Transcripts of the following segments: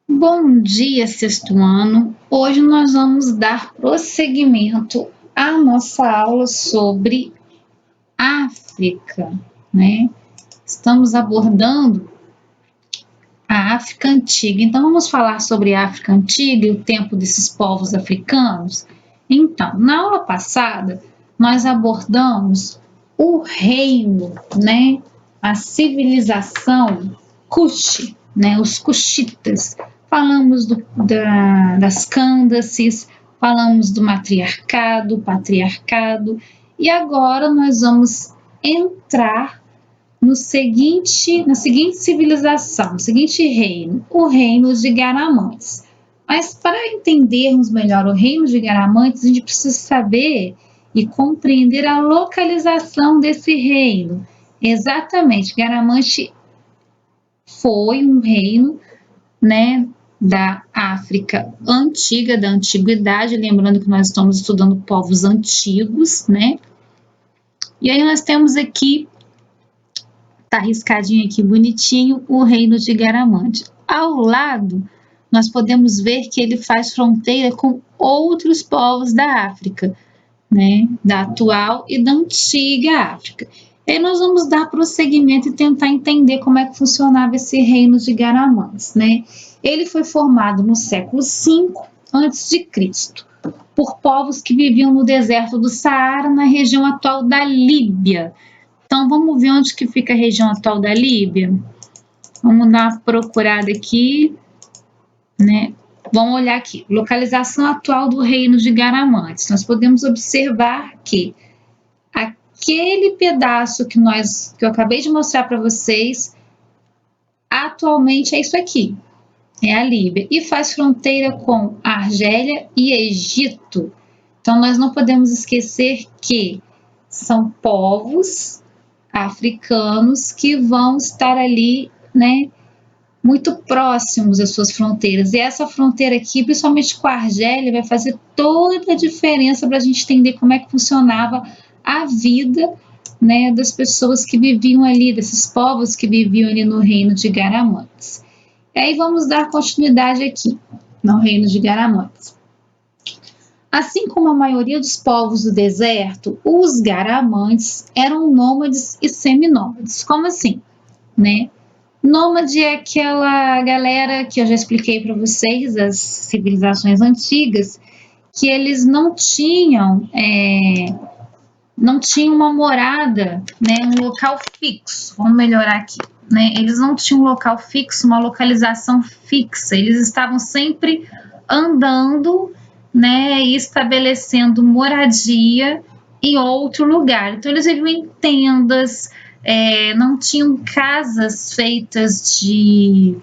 Bom dia, sexto ano. Hoje nós vamos dar prosseguimento à nossa aula sobre África, né? Estamos abordando a África Antiga. Então, vamos falar sobre a África Antiga e o tempo desses povos africanos? Então, na aula passada, nós abordamos o reino, né? A civilização Kush, né? Os Kushitas. Falamos das Cândaces, falamos do matriarcado, patriarcado, e agora nós vamos entrar na seguinte civilização, no seguinte reino, o reino de Garamantes. Mas para entendermos melhor o reino de Garamantes, a gente precisa saber e compreender a localização desse reino. Exatamente, Garamante foi um reino, né, da África antiga, da antiguidade, lembrando que nós estamos estudando povos antigos, né? E aí nós temos aqui, tá riscadinho aqui bonitinho, o reino de Garamante. Ao lado, nós podemos ver que ele faz fronteira com outros povos da África, né? Da atual e da antiga África. E aí nós vamos dar prosseguimento e tentar entender como é que funcionava esse reino de Garamantes, né? Ele foi formado no século V a.C., por povos que viviam no deserto do Saara, na região atual da Líbia. Então, vamos ver onde que fica a região atual da Líbia? Vamos dar uma procurada aqui, né? Vamos olhar aqui, localização atual do reino de Garamantes. Nós podemos observar que aquele pedaço que eu acabei de mostrar para vocês, atualmente é isso aqui, é a Líbia, e faz fronteira com Argélia e Egito. Então, nós não podemos esquecer que são povos africanos que vão estar ali, né, muito próximos às suas fronteiras. E essa fronteira aqui, principalmente com a Argélia, vai fazer toda a diferença para a gente entender como é que funcionava a vida, né, das pessoas que viviam ali, desses povos que viviam ali no reino de Garamantes. E aí vamos dar continuidade aqui, no reino de Garamantes. Assim como a maioria dos povos do deserto, os Garamantes eram nômades e seminômades. Como assim? Né? Nômade é aquela galera que eu já expliquei para vocês, as civilizações antigas, que eles não tinham uma morada, né, um local fixo. Vamos melhorar aqui. Né? Eles não tinham um local fixo, uma localização fixa. Eles estavam sempre andando, né, e estabelecendo moradia em outro lugar. Então, eles viviam em tendas, não tinham casas feitas de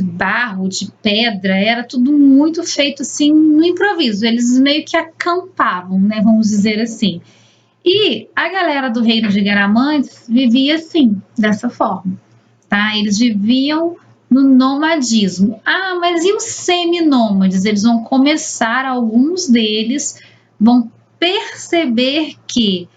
barro, de pedra, era tudo muito feito assim no improviso. Eles meio que acampavam, né, vamos dizer assim. E a galera do reino de Garamantes vivia assim, dessa forma, tá? Eles viviam no nomadismo. Ah, mas e os seminômades? Eles vão começar, alguns deles vão perceber que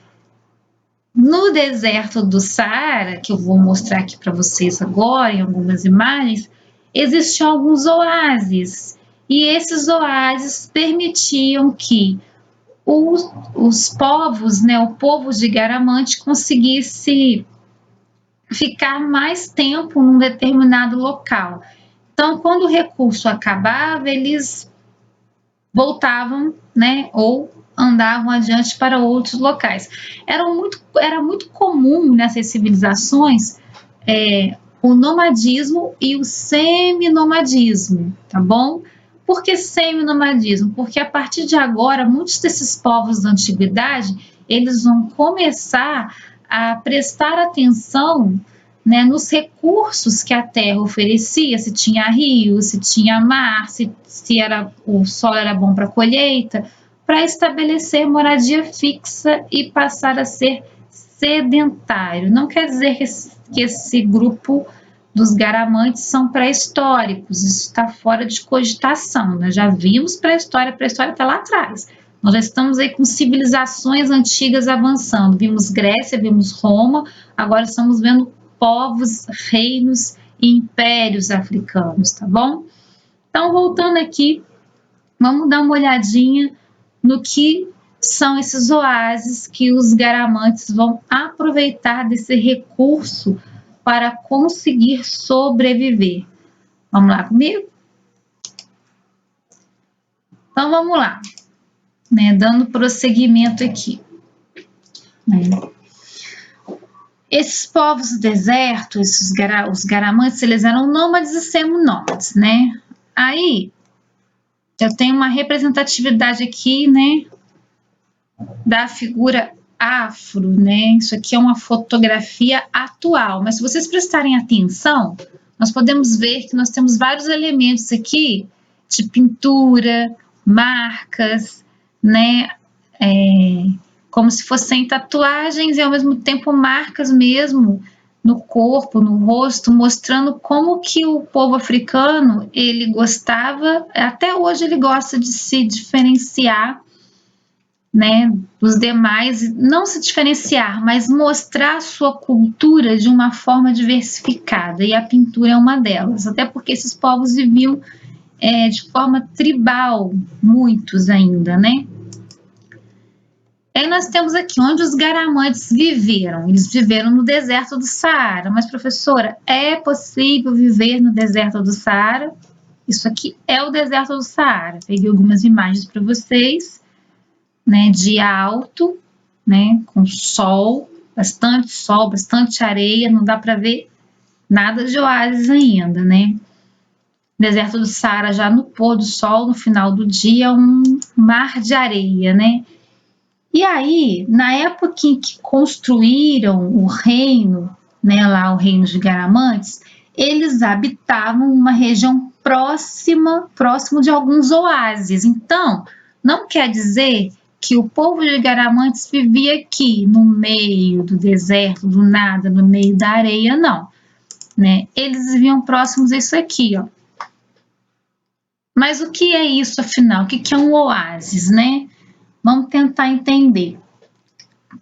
no deserto do Saara, que eu vou mostrar aqui para vocês agora em algumas imagens, existiam alguns oásis. E esses oásis permitiam que os povos, né, o povo de Garamante conseguisse ficar mais tempo num determinado local. Então, quando o recurso acabava, eles voltavam, né, ou andavam adiante para outros locais. Era muito comum nessas civilizações o nomadismo e o seminomadismo, tá bom? Por que seminomadismo? Porque a partir de agora, muitos desses povos da antiguidade, eles vão começar a prestar atenção, né, nos recursos que a terra oferecia, se tinha rio, se tinha mar, se o solo era bom para colheita, para estabelecer moradia fixa e passar a ser sedentário. Não quer dizer que esse grupo dos Garamantes são pré-históricos, isso está fora de cogitação. Nós já vimos pré-história está lá atrás. Nós já estamos aí com civilizações antigas avançando. Vimos Grécia, vimos Roma, agora estamos vendo povos, reinos e impérios africanos, tá bom? Então, voltando aqui, vamos dar uma olhadinha no que são esses oásis que os Garamantes vão aproveitar desse recurso para conseguir sobreviver. Vamos lá comigo? Então, vamos lá, né, dando prosseguimento aqui. Né. Esses povos do deserto, os Garamantes, eles eram nômades e semi-nômades, né? Aí, eu tenho uma representatividade aqui, né, da figura afro, né? Isso aqui é uma fotografia atual, mas se vocês prestarem atenção, nós podemos ver que nós temos vários elementos aqui de pintura, marcas, né? Como se fossem tatuagens e ao mesmo tempo marcas mesmo no corpo, no rosto, mostrando como que o povo africano, ele gostava, até hoje ele gosta de se diferenciar, né, dos demais, não se diferenciar, mas mostrar a sua cultura de uma forma diversificada, e a pintura é uma delas, até porque esses povos viviam de forma tribal, muitos ainda, né? Aí nós temos aqui onde os Garamantes viveram. Eles viveram no deserto do Saara. Mas, professora, é possível viver no deserto do Saara? Isso aqui é o deserto do Saara. Peguei algumas imagens para vocês, né, de alto, né, com sol, bastante areia, não dá para ver nada de oásis ainda, né? Deserto do Saara já no pôr do sol, no final do dia, um mar de areia, né? E aí, na época em que construíram o reino, né, lá o reino de Garamantes, eles habitavam uma região próximo de alguns oásis. Então, não quer dizer que o povo de Garamantes vivia aqui, no meio do deserto, do nada, no meio da areia, não. Né? Eles viviam próximos a isso aqui, ó. Mas o que é isso, afinal? O que é um oásis, né? Vamos tentar entender.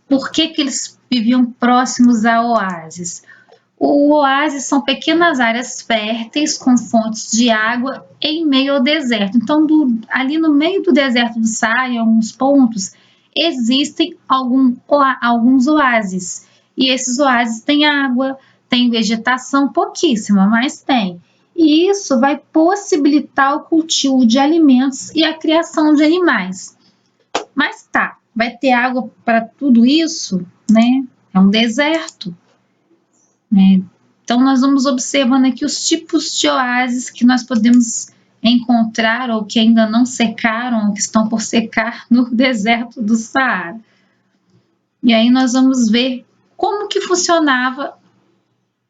Por que eles viviam próximos a oásis? O oásis são pequenas áreas férteis com fontes de água em meio ao deserto. Então, ali no meio do deserto do Saara, em alguns pontos, existem alguns oásis. E esses oásis têm água, têm vegetação pouquíssima, mas tem. E isso vai possibilitar o cultivo de alimentos e a criação de animais. Mas tá, vai ter água para tudo isso, né? É um deserto, né? Então, nós vamos observando aqui os tipos de oásis que nós podemos encontrar ou que ainda não secaram ou que estão por secar no deserto do Saara. E aí nós vamos ver como que funcionava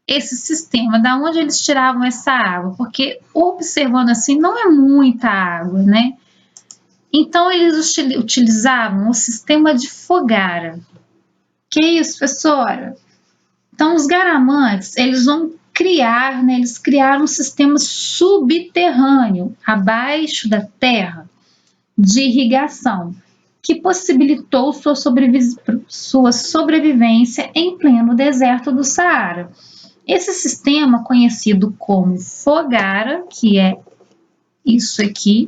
esse sistema, da onde eles tiravam essa água, porque observando assim não é muita água, né? Então, eles utilizavam o sistema de fogara. Que isso, professora? Então, os Garamantes, eles vão criar, né, eles criaram um sistema subterrâneo, abaixo da terra, de irrigação, que possibilitou sua sobrevivência em pleno deserto do Saara. Esse sistema, conhecido como fogara, que é isso aqui,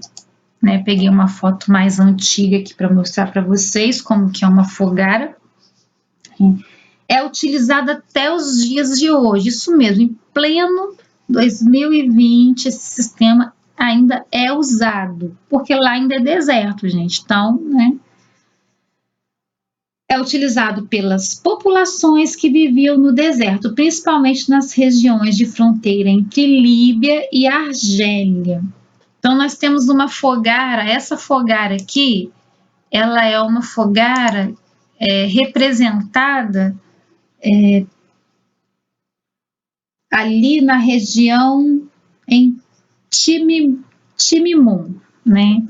né, peguei uma foto mais antiga aqui para mostrar para vocês como que é uma fogara. É utilizada até os dias de hoje, isso mesmo, em pleno 2020, esse sistema ainda é usado, porque lá ainda é deserto, gente, então, né, é utilizado pelas populações que viviam no deserto, principalmente nas regiões de fronteira entre Líbia e Argélia. Então, nós temos uma fogara, essa fogara aqui, ela é uma fogara representada ali na região em Timimum, né?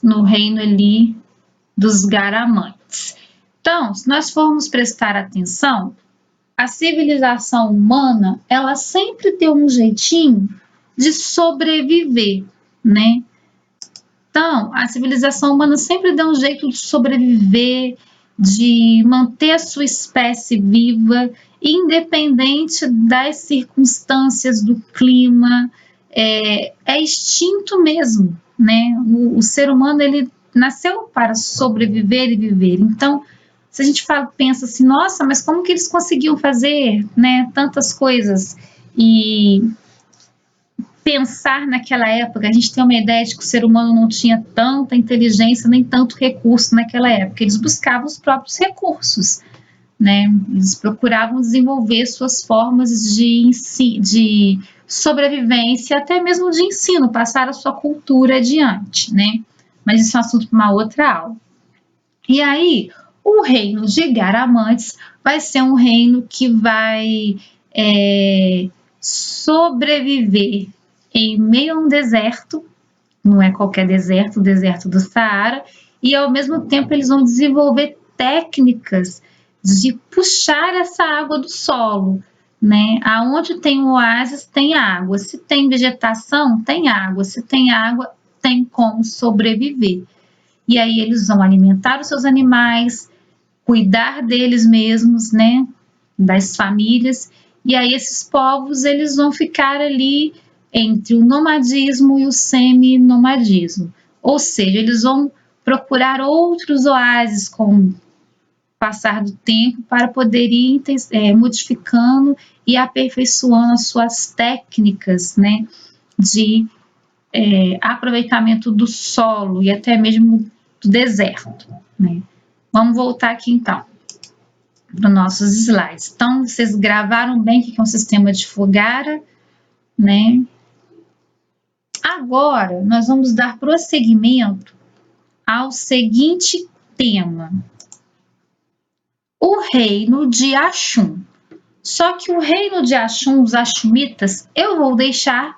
No reino ali dos Garamantes. Então, se nós formos prestar atenção, a civilização humana, ela sempre tem um jeitinho de sobreviver, né? Então, a civilização humana sempre dá um jeito de sobreviver, de manter a sua espécie viva, independente das circunstâncias, do clima, é instinto mesmo, né? O ser humano, ele nasceu para sobreviver e viver. Então, se a gente pensa assim, nossa, mas como que eles conseguiam fazer, né, tantas coisas? E pensar naquela época, a gente tem uma ideia de que o ser humano não tinha tanta inteligência nem tanto recurso naquela época. Eles buscavam os próprios recursos, né? Eles procuravam desenvolver suas formas de sobrevivência, até mesmo de ensino, passar a sua cultura adiante, né? Mas isso é um assunto para uma outra aula. E aí, o reino de Garamantes vai ser um reino que vai sobreviver em meio a um deserto, não é qualquer deserto, o deserto do Saara, e ao mesmo tempo eles vão desenvolver técnicas de puxar essa água do solo, né? Aonde tem oásis, tem água. Se tem vegetação, tem água. Se tem água, tem como sobreviver. E aí eles vão alimentar os seus animais, cuidar deles mesmos, né? Das famílias. E aí esses povos, eles vão ficar ali entre o nomadismo e o semi-nomadismo. Ou seja, eles vão procurar outros oásis com o passar do tempo para poder ir modificando e aperfeiçoando as suas técnicas, né, de aproveitamento do solo e até mesmo do deserto, né. Vamos voltar aqui então para os nossos slides. Então, vocês gravaram bem o que é um sistema de Fogara, né? Agora, nós vamos dar prosseguimento ao seguinte tema: o reino de Axum. Só que o reino de Axum, os Axumitas, eu vou deixar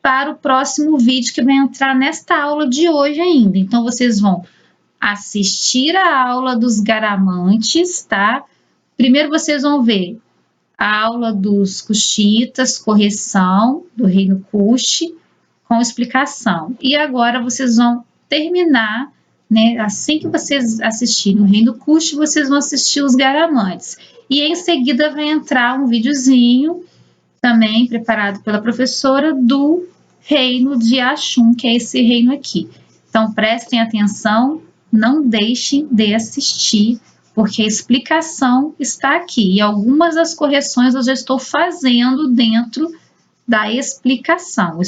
para o próximo vídeo que vai entrar nesta aula de hoje ainda. Então, vocês vão assistir a aula dos Garamantes, tá? Primeiro vocês vão ver a aula dos Cuxitas, correção do reino Cuxi, com explicação. E agora vocês vão terminar, né? Assim que vocês assistirem o reino Cuxi, vocês vão assistir os Garamantes. E em seguida vai entrar um videozinho, também preparado pela professora, do reino de Axum, que é esse reino aqui. Então prestem atenção, não deixem de assistir, porque a explicação está aqui. E algumas das correções eu já estou fazendo dentro da explicação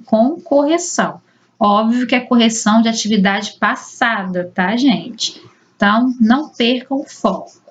com correção. Óbvio que é correção de atividade passada, tá, gente? Então, não percam o foco.